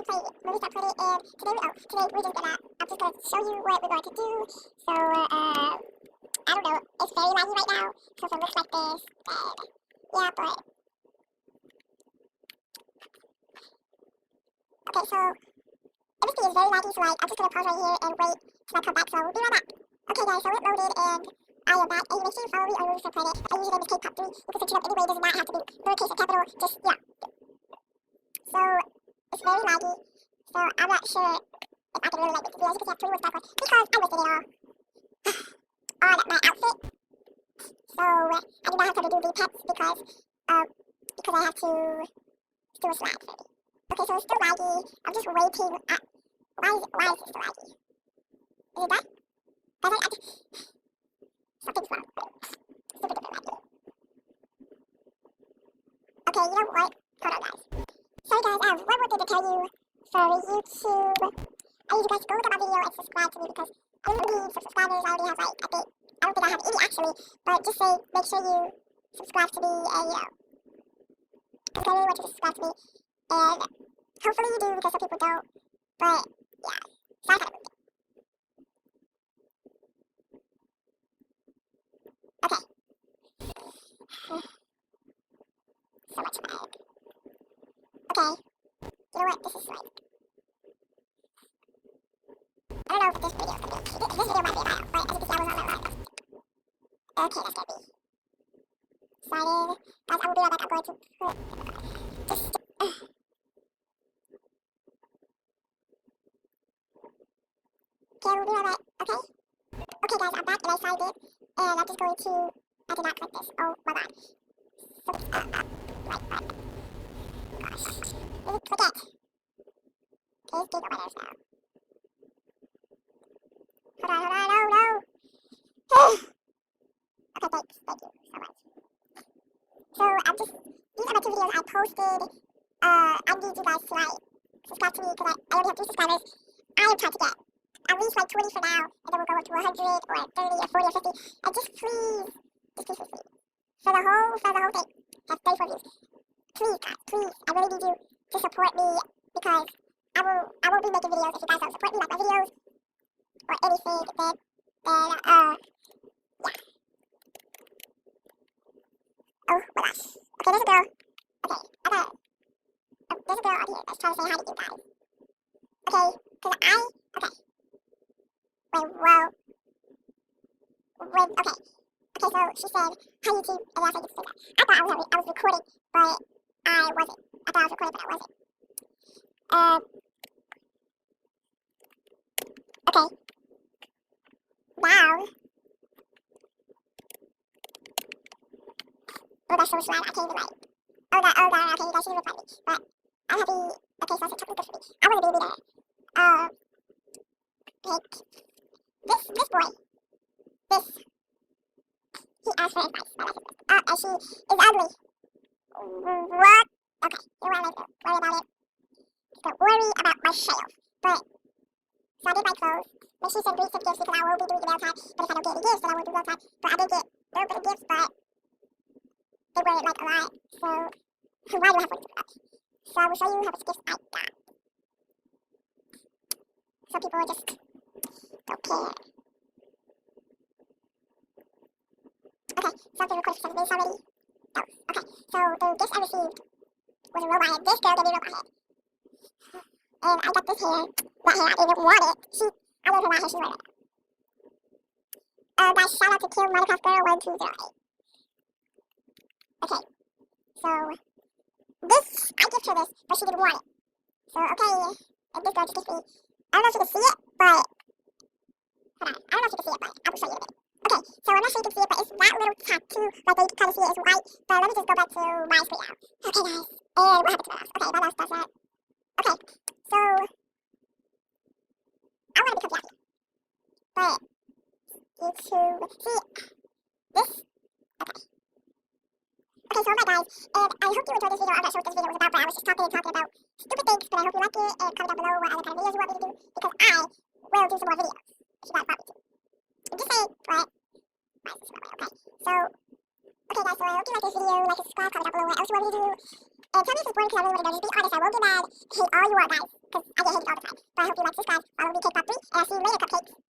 play when we start playing it, and today we're just gonna, I'm just gonna show you what we're going to do. So, I don't know, it's very laggy right now, so if it looks like this, then, yeah, but, okay, so, everything is very laggy, so like, I'm just gonna pause right here and wait till I come back, so we'll be right back. Okay guys, so it loaded, and I am back, and make sure you follow me on Release Planet. My username is KPop3, you can search it up anyway, it does not have to be lowercase or capital, just, yeah. So, it's very laggy, so I'm not sure if I can really like make this video. As you can see, I have 21 background because I'm missing it all on my outfit. So, I do not have time to do the pets because I have to do a slide for me. Okay, so it's still laggy. I'm just waiting. Why is it still laggy? Is it done? Something's wrong. Super duper laggy. Okay, you know what? Hold on, guys. Sorry guys, one more thing to tell you for YouTube. I need you guys to go look at my video and subscribe to me because I don't need some subscribers. I already have like, I don't think I have any actually, but just say, make sure you subscribe to me and, you know, because I really want you to subscribe to me, and hopefully you do because some people don't, but yeah, so I kind of moved it. Okay. So much lag. Okay. You know what? This is like, I don't know if this video is gonna be, this video might be a while, but as you can see, I was on my live. Okay, that's gonna be excited. Guys, I will be right back. I'm going to put just, okay, I will be right back. Okay? Okay, guys, I'm back and I signed it, and I'm just going to, I did not click this. Oh my god. So, right. Gosh. Click it. Please do the winners now. Hold on, oh no! Okay, thanks, thank you so much. So, I'm just, these are my 2 videos I posted. I need you guys to like, subscribe to me because I only have 3 subscribers. I am trying to get at least like 20 for now, and then we'll go up to 100 or 30 or 40 or 50. And just please. For the whole thing, have 34 views. Please, guys, please, I really need you to support me because I won't be making videos if you guys don't support me, like my videos or anything. Then yeah. Oh my gosh. Okay, there's a girl. Okay, there's a girl on here that's trying to say hi to you guys. Okay, okay. Wait, whoa. Okay. Okay, so she said, hi YouTube, and I said you to say that. I thought I was recording, but I wasn't. I thought I was recording, but I wasn't. Okay. Now. Oh, that's so much lag, I can't even like. Oh god, okay, you guys should reply me. But, I'm happy. Okay, so I said chocolate good for me. I want a baby there. Pick. This boy. He asked for advice, but I said and she is ugly. What? Okay, you want to worry about it. Don't worry about my shelf. But, so I did my clothes. Then she said bring some gifts because I won't be doing the nail time. But if I don't get any gifts, then I won't do nail time. But I did get a little bit of gifts, but they weren't like a lot. So, why do I have one of these? So I will show you how much gifts I got. Some people just don't care. Okay, so I've been recording for 7 minutes already. Oh, okay, so the gifts I received was a robot head. This girl gave me a robot head. And I got this hair. That hair, I didn't want it. I love her that hair, she wore it. Guys, shout out to Kim Minecraft Girl 1208. Okay, so this, I gifted her this, but she didn't want it. So, okay, and this girl just gifted me, I don't know if you can see it, but, hold on, I don't know if you can see it, but I will show you in a minute. Okay, so I'm not sure you can see it, but it's that little tattoo, like you can kind of see it, it's white, but let me just go back to my screen now. Okay guys, and what happened to my mouse? Okay, my mouse does that. Okay, so, I want to become happy, but, YouTube, see, this, okay. Okay, so alright guys, and I hope you enjoyed this video. I'm not sure what this video was about, but I was just talking about stupid things, but I hope you like it, and comment down below what other kind of videos you want me to do, because I will do some more videos, if you guys want me to. I'm just saying, but, why is this my way? Okay, so, okay guys, so I hope you like this video, like and subscribe, comment down below what else you want me to do, And tell me if it's boring because I really want to know. Just be honest. I won't get mad. Hate all you want, guys, because I get hated all the time. But I hope you like, subscribe, follow me, Cake Pop 3, and I'll see you later, cupcakes.